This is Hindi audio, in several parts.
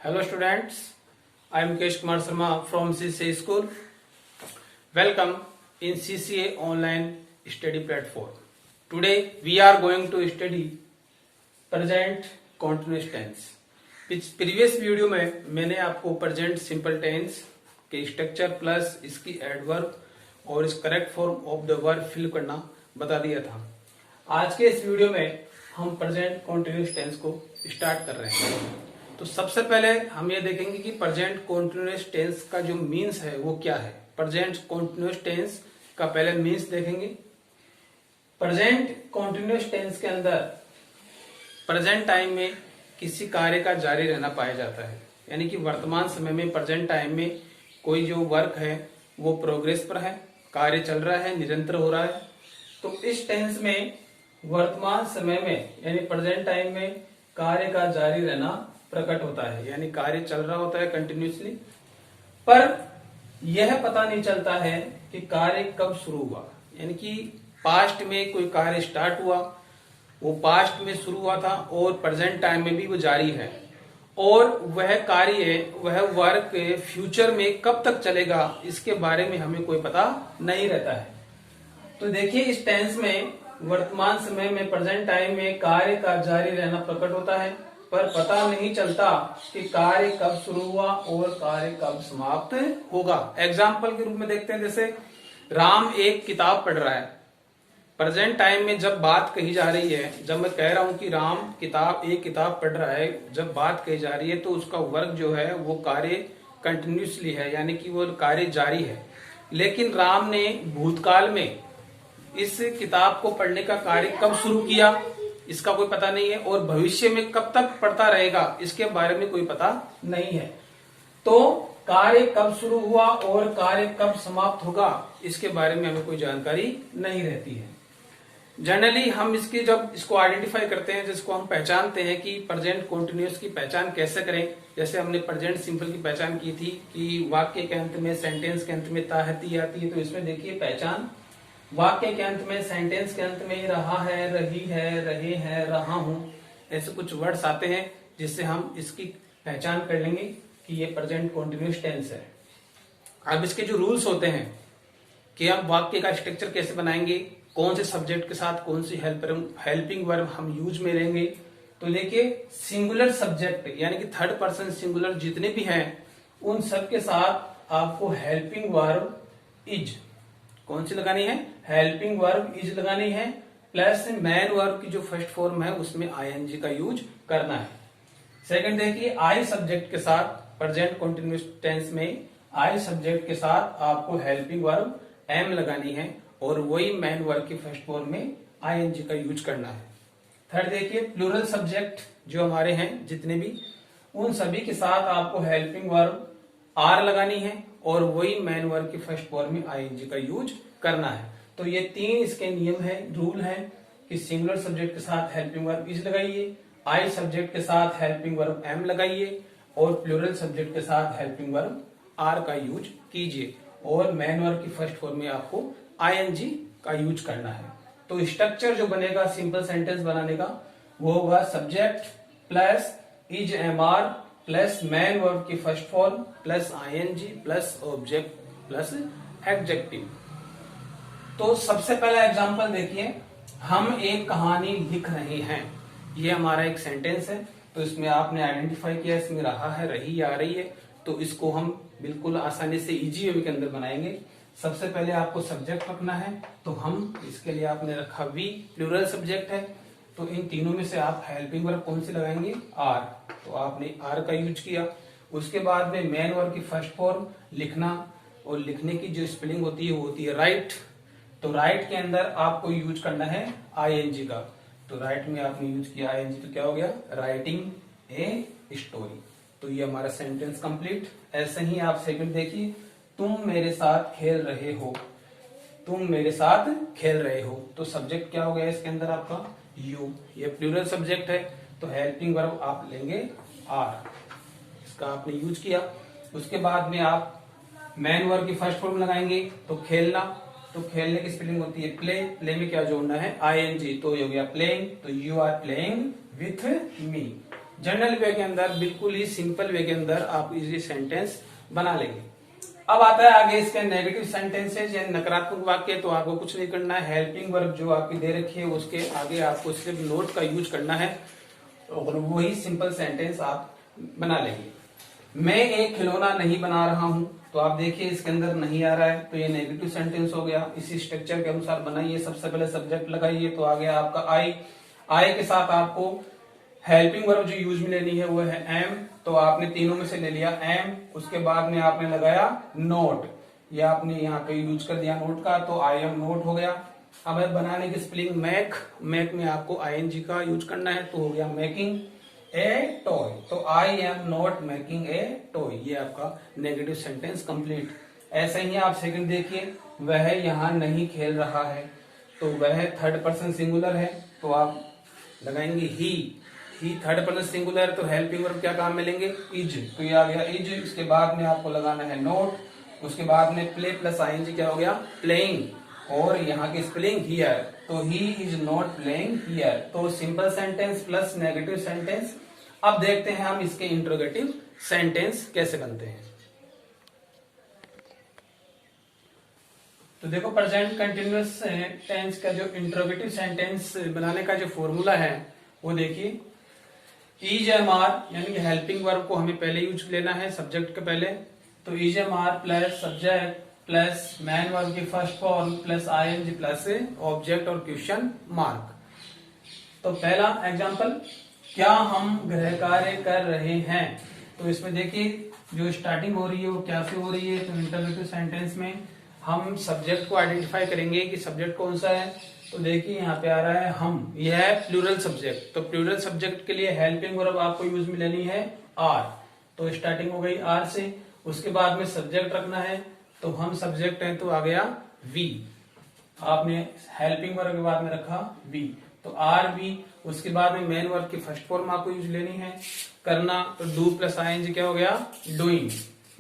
Hello students, I am Mukesh Kumar Sharma from CCA School. Welcome in CCA online study platform. Today we are going to study present continuous tense. Previous video में मैंने आपको प्रेजेंट सिंपल टेंस के स्ट्रक्चर प्लस इसकी एडवर्ब और इस correct form of the verb fill करना बता दिया था। आज के इस वीडियो में हम प्रेजेंट कॉन्टिन्यूस टेंस को स्टार्ट कर रहे हैं। तो सबसे पहले हम ये देखेंगे कि प्रेजेंट कॉन्टिन्यूस टेंस का जो मीन्स है वो क्या है। प्रेजेंट कॉन्टिन्यूस टेंस का पहले मीन्स देखेंगे। प्रेजेंट कॉन्टिन्यूस टेंस के अंदर प्रेजेंट टाइम में किसी कार्य का जारी रहना पाया जाता है, यानी कि वर्तमान समय में प्रेजेंट टाइम में कोई जो वर्क है वो प्रोग्रेस पर है, कार्य चल रहा है, निरंतर हो रहा है। तो इस टेंस में वर्तमान समय में यानी प्रेजेंट टाइम में कार्य का जारी रहना प्रकट होता है, यानी कार्य चल रहा होता है कंटिन्यूसली, पर यह पता नहीं चलता है कि कार्य कब शुरू हुआ। यानी कि पास्ट में कोई कार्य स्टार्ट हुआ, वो पास्ट में शुरू हुआ था और प्रेजेंट टाइम में भी वो जारी है, और वह कार्य वह वर्क फ्यूचर में कब तक चलेगा इसके बारे में हमें कोई पता नहीं रहता है। तो देखिए इस टेंस में वर्तमान समय में प्रेजेंट टाइम में कार्य का जारी रहना प्रकट होता है, पर पता नहीं चलता कि कार्य कब शुरू हुआ और कार्य कब समाप्त होगा। एग्जाम्पल के रूप में देखते हैं, जैसे राम एक किताब पढ़ रहा है। प्रेजेंट टाइम में जब बात कही जा रही है, जब मैं कह रहा हूं कि राम एक किताब पढ़ रहा है, जब बात कही जा रही है तो उसका वर्क जो है वो कार्य कंटिन्यूसली है, यानी कि वो कार्य जारी है। लेकिन राम ने भूतकाल में इस किताब को पढ़ने का कार्य कब शुरू किया इसका कोई पता नहीं है, और भविष्य में कब तक पढ़ता रहेगा इसके बारे में कोई पता नहीं है। तो कार्य कब शुरू हुआ और कार्य कब समाप्त होगा इसके बारे में हमें कोई जानकारी नहीं रहती है। जनरली हम जब इसको आइडेंटिफाई करते हैं, जिसको हम पहचानते हैं कि प्रेजेंट कॉन्टिन्यूस की पहचान कैसे करें। जैसे हमने प्रेजेंट सिंपल की पहचान की थी कि वाक्य के अंत में, सेंटेंस के अंत में ताहती आती है, तो इसमें देखिए पहचान वाक्य के अंत में, सेंटेंस के अंत में रहा है, रही है, रहे हैं, रहा हूं, ऐसे कुछ वर्ड्स आते हैं जिससे हम इसकी पहचान कर लेंगे कि ये प्रेजेंट कॉन्टिन्यूस टेंस है। अब इसके जो रूल्स होते हैं कि हम वाक्य का स्ट्रक्चर कैसे बनाएंगे, कौन से सब्जेक्ट के साथ कौन सी हेल्पिंग वर्ब हम यूज में लेंगे। तो देखिए सिंगुलर सब्जेक्ट यानी कि थर्ड पर्सन सिंगुलर जितने भी हैं उन सब के साथ आपको हेल्पिंग वर्ब इज कौन सी लगानी है, हेल्पिंग वर्ब इज लगानी है, प्लस मैन वर्ब की जो फर्स्ट फॉर्म है उसमें आईएनजी का यूज करना है। सेकंड देखिए आई सब्जेक्ट के साथ प्रेजेंट कॉन्टिन्यूस टेंस में आई सब्जेक्ट के साथ आपको हेल्पिंग वर्ब एम लगानी है, और वही मैन वर्ब की फर्स्ट फॉर्म में आईएनजी का यूज करना है। थर्ड देखिए प्लूरल सब्जेक्ट जो हमारे हैं जितने भी, उन सभी के साथ आपको हेल्पिंग वर्ब आर लगानी है, और वही मैन वर्ब की फर्स्ट फॉर्म में आईएनजी का यूज करना है। तो ये तीन इसके नियम है, रूल है कि सिंगुलर सब्जेक्ट के साथ हेल्पिंग वर्ब इज लगाइए, आई सब्जेक्ट के साथ हेल्पिंग वर्ब एम लगाइए, और प्लूरल सब्जेक्ट के साथ हेल्पिंग वर्ब आर का यूज कीजिए, और मैन वर्ब की फर्स्ट फॉर्म में आपको आईएनजी का यूज करना है। तो स्ट्रक्चर जो बनेगा सिंपल सेंटेंस बनाने का वो होगा subject plus is am are plus main verb की first form plus ING plus object plus adjective. तो सबसे पहला एग्जांपल देखिए, हम एक कहानी लिख रहे हैं। ये हमारा एक सेंटेंस है, तो इसमें आपने आइडेंटिफाई किया इसमें रहा है, रही, आ रही है, तो इसको हम बिल्कुल आसानी से इजी वे के अंदर बनाएंगे। सबसे पहले आपको सब्जेक्ट रखना है, तो हम इसके लिए आपने रखा वी, प्लूरल सब्जेक्ट है, तो इन तीनों में से आप हेल्पिंग वर्ब कौन सी लगाएंगे, आर, तो आपने आर का यूज किया। उसके बाद में मैन वर्ब की फर्स्ट फॉर्म लिखना, और लिखने की जो स्पेलिंग होती है वो होती है राइट, तो राइट के अंदर आपको यूज करना है आईएनजी का, तो राइट में आपने यूज किया आईएनजी, तो क्या हो गया, राइटिंग ए स्टोरी। तो ये हमारा सेंटेंस कंप्लीट। ऐसे ही आप सेकंड देखिए, तुम मेरे साथ खेल रहे हो, तुम मेरे साथ खेल रहे हो, तो सब्जेक्ट क्या हो गया इसके अंदर आपका यू, ये प्लूरल सब्जेक्ट है, तो हेल्पिंग वर्ब आप लेंगे आर, इसका आपने यूज किया। उसके बाद में आप मैन वर्ब की फर्स्ट फॉर्म लगाएंगे, तो खेलना, तो खेलने की स्पेलिंग होती है प्ले, प्ले में क्या जोड़ना है आईएनजी, तो ये हो गया प्लेइंग, तो you are playing with me. General way के अंदर, बिल्कुल ही सिंपल वे के अंदर आप इजी सेंटेंस बना लेंगे। अब आता है आगे इसके नेगेटिव सेंटेंसेज या नकारात्मक वाक्य। तो आपको कुछ नहीं करना है, हेल्पिंग वर्ब जो आपकी दे रखी है उसके आगे आपको सिर्फ नोट का यूज करना है और वही सिंपल सेंटेंस आप बना लेंगे। मैं एक खिलौना नहीं बना रहा हूं, तो आप देखिए इसके अंदर नहीं आ रहा है, तो ये नेगेटिव सेंटेंस हो गया। इसी स्ट्रक्चर के अनुसार बनाइए, सबसे पहले सब्जेक्ट लगाइए, तो आ गया आपका आई। आई के साथ आपको हेल्पिंग वर्ब जो यूज में लेनी है वो है एम, तो आपने तीनों में से ले लिया एम। उसके बाद में आपने लगाया नोट, ये आपने यहाँ पे यूज कर दिया नोट का, तो आई एम नोट हो गया। अब बनाने की स्पेलिंग मैक, मैक में आपको आईएनजी का यूज करना है, तो हो गया मेकिंग ए टॉय। तो I am not making a toy, ये आपका नेगेटिव सेंटेंस कंप्लीट। ऐसे ही आप सेकंड देखिए, वह यहाँ नहीं खेल रहा है, तो वह थर्ड पर्सन सिंगुलर है, तो आप लगाएंगे ही थर्ड पर्सन सिंगुलर, तो हेल्पिंग वर्ब क्या काम में लेंगे इज, तो ये आ गया इज। उसके बाद में आपको लगाना है नोट, उसके बाद में प्ले प्लस आईएनजी क्या हो गया प्लेइंग, और यहाँ की स्पेलिंग हियर, तो he is not playing here. तो simple sentence plus negative sentence. अब देखते हैं हम इसके इंट्रोगेटिव सेंटेंस कैसे बनते हैं। तो देखो प्रेजेंट कंटिन्यूअस टेंस का जो इंट्रोगेटिव सेंटेंस बनाने का जो फॉर्मूला है वो देखिए, इज एम आर यानी कि हेल्पिंग वर्ब को हमें पहले यूज लेना है सब्जेक्ट के पहले, तो is am are plus subject plus main verb की first form plus ING plus object और क्वेश्चन मार्क। तो पहला एग्जांपल, क्या हम गृह कार्य कर रहे हैं, तो इसमें देखिए जो स्टार्टिंग हो रही है वो क्या से हो रही है, तो इंटरोगेटिव सेंटेंस में हम सब्जेक्ट को आइडेंटिफाई करेंगे कि सब्जेक्ट कौन सा है। तो देखिए यहाँ पे आ रहा है हम, यह है प्लूरल सब्जेक्ट, तो प्लूरल सब्जेक्ट के लिए हेल्पिंग वर्ब आपको यूज में लेनी है आर, तो स्टार्टिंग हो गई आर से। उसके बाद में सब्जेक्ट रखना है, तो हम सब्जेक्ट हैं तो आ गया वी, आपने हेल्पिंग वर्ब के बाद में रखा वी, तो आर वी। उसके बाद में मेन वर्ब की फर्स्ट फॉर्म आपको यूज लेनी है करना, तो डू प्लस आईएनजी क्या हो गया डूइंग,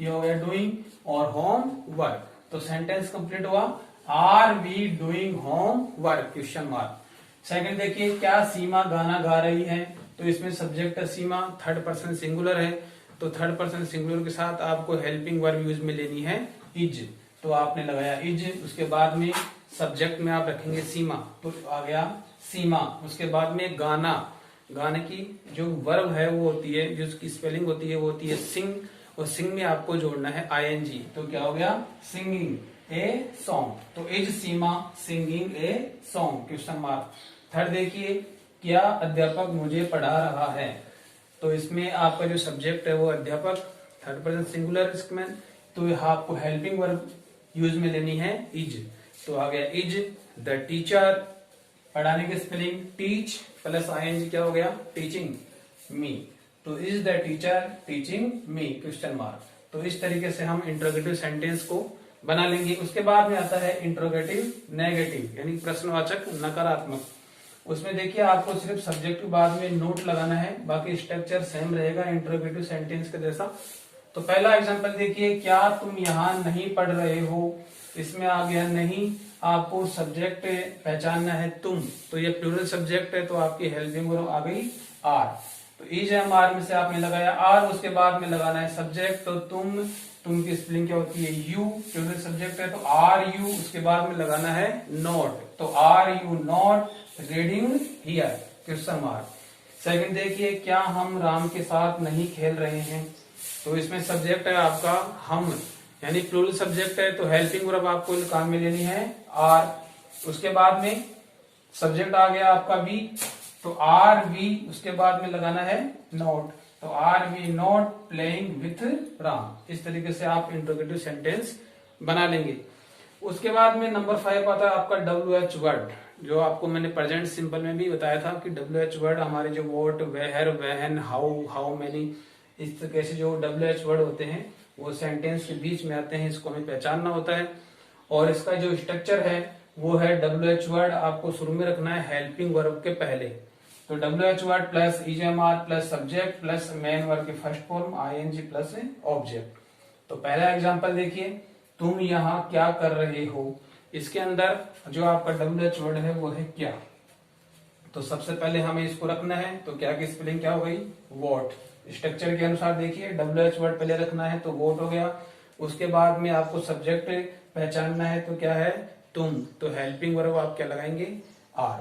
ये हो गया डूइंग, और होम वर्क। तो सेंटेंस कंप्लीट हुआ, are we doing homework question mark. Second देखिए, क्या सीमा गाना गा रही है, तो इसमें सब्जेक्ट है सीमा, थर्ड पर्सन सिंगुलर है, तो थर्ड पर्सन सिंगुलर के साथ आपको हेल्पिंग वर्ब यूज में लेनी है इज, तो आपने लगाया इज। उसके बाद में सब्जेक्ट में आप रखेंगे सीमा, तो आ गया सीमा। उसके बाद में गाना, गाने की जो वर्ब है वो होती है, जो उसकी स्पेलिंग होती है वो होती है सिंग, और सिंग में आपको जोड़ना है आईएनजी, तो क्या हो गया सिंगिंग ए सॉन्ग, तो is Seema singing a song question mark. Third देखिए, क्या अध्यापक मुझे पढ़ा रहा है, तो इसमें आपका जो सब्जेक्ट है वो अध्यापक, थर्ड पर्सन सिंगुलर इसमें, तो आपको हेल्पिंग वर्ब यूज में लेनी है इज, तो आ गया इज। द टीचर, पढ़ाने की स्पेलिंग टीच प्लस आईएनजी क्या हो गया टीचिंग मी, तो is the teacher teaching me question mark. तो इस तरीके से हम इंट्रोगेटिव सेंटेंस को बना लेंगे। उसके बाद में आता है इंट्रोगेटिव नेगेटिव यानी प्रश्नवाचक नकारात्मक। उसमें देखिए आपको सिर्फ सब्जेक्ट के बाद में नोट लगाना है, बाकी स्ट्रक्चर सेम रहेगा इंट्रोगेटिव सेंटेंस के जैसा। तो पहला एग्जांपल देखिए, क्या तुम यहाँ नहीं पढ़ रहे हो, इसमें आ गया नहीं, आपको सब्जेक्ट पहचानना है तुम, तो ये प्लूरल सब्जेक्ट है, तो आपकी हेल्पिंग वर्ब आ गई आर, तो इज एम आर में से आपने लगाया आर। उसके बाद में लगाना है सब्जेक्ट, तो तुम की स्पेलिंग क्या होती है यू, प्लूरल सब्जेक्ट है तो आर यू। उसके बाद में लगाना है नॉट, तो are you not reading here question mark. Second देखिए, क्या हम राम के साथ नहीं खेल रहे हैं, तो इसमें सब्जेक्ट है आपका हम यानी प्लूरल सब्जेक्ट है, तो हेल्पिंग वर्ब आपको काम में लेनी है आर। उसके बाद में सब्जेक्ट आ गया आपका वी, तो आर वी। उसके बाद में लगाना है नॉट, तो are we not playing with Ram. इस तरीके से आप इंट्रोगेटिव सेंटेंस बना लेंगे। उसके बाद में नंबर 5 आता है आपका WH वर्ड, जो आपको मैंने प्रेजेंट सिंपल में भी बताया था कि WH वर्ड हमारे जो what, where, when, how many, इस तरीके से जो WH वर्ड होते हैं वो सेंटेंस के बीच में आते हैं, इसको हमें पहचानना होता है। और इसका जो स्ट्रक्चर है वो है WH वर्ड आपको शुरू में रखना है हेल्पिंग वर्ब के पहले, तो WH word plus EJMR plus subject plus main verb की first form ING plus object. तो पहला एग्जांपल देखिए, तुम यहाँ क्या कर रहे हो, इसके अंदर जो आपका WH वर्ड है वो है क्या, तो सबसे पहले हमें इसको रखना है, तो क्या की स्पेलिंग क्या हो गई, वॉट। स्ट्रक्चर के अनुसार देखिए WH वर्ड पहले रखना है तो वॉट हो गया। उसके बाद में आपको सब्जेक्ट पहचानना है तो क्या है, तुम, तो हेल्पिंग वर्ब आप क्या लगाएंगे, आर,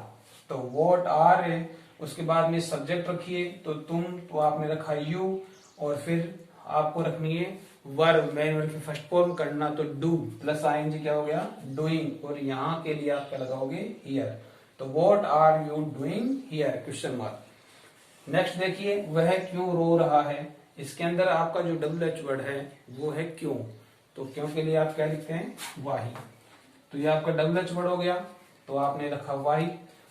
तो वॉट आर है। उसके बाद में सब्जेक्ट रखिए तो तुम, तो आपने रखा यू, और फिर आपको रखनी है वर्ब, मेन वर्ब की फर्स्ट फॉर्म करना तो डू प्लस आईएनजी क्या हो गया, डूइंग, और यहाँ के लिए आप क्या लगाओगे, हियर, तो what are you doing here, question mark. Next देखिए, वह क्यों रो रहा है। इसके अंदर आपका जो WH वर्ड है वो है क्यों, तो क्यों के लिए आप क्या लिखते हैं, वाही, तो ये आपका WH वर्ड हो गया, तो आपने रखा वाही।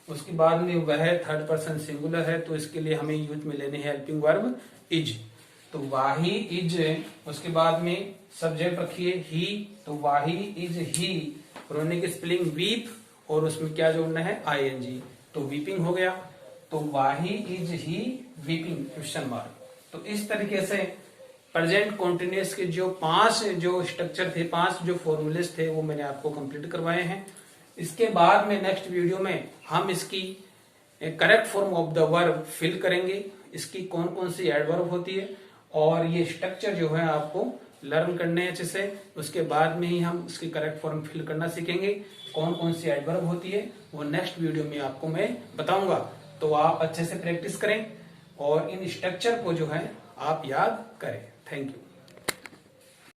उसके बाद में वह थर्ड पर्सन सिंगुलर है, तो इसके लिए हमें यूज में लेने हैं हेल्पिंग वर्ब इज, तो वाही इज। उसके बाद में सब्जेक्ट रखिए ही, तो वाही इज ही, रोने की स्पेलिंग वीप, और उसमें क्या जोड़ना है, आईएनजी, तो वीपिंग हो गया, तो why is he weeping, question mark. तो इस तरीके से प्रेजेंट कॉन्टिन्यूअस के जो 5 जो स्ट्रक्चर थे, 5 जो फॉर्मूलेस थे, वो मैंने आपको कंप्लीट करवाए हैं। इसके बाद में नेक्स्ट वीडियो में हम इसकी correct form of the verb fill करेंगे, इसकी कौन कौन सी एडवर्ब होती है, और ये स्ट्रक्चर जो है आपको लर्न करने हैं अच्छे से। उसके बाद में ही हम इसकी करेक्ट फॉर्म फिल करना सीखेंगे, कौन कौन सी एडवर्ब होती है वो नेक्स्ट वीडियो में आपको मैं बताऊंगा। तो आप अच्छे से प्रैक्टिस करें और इन स्ट्रक्चर को जो है आप याद करें। Thank you.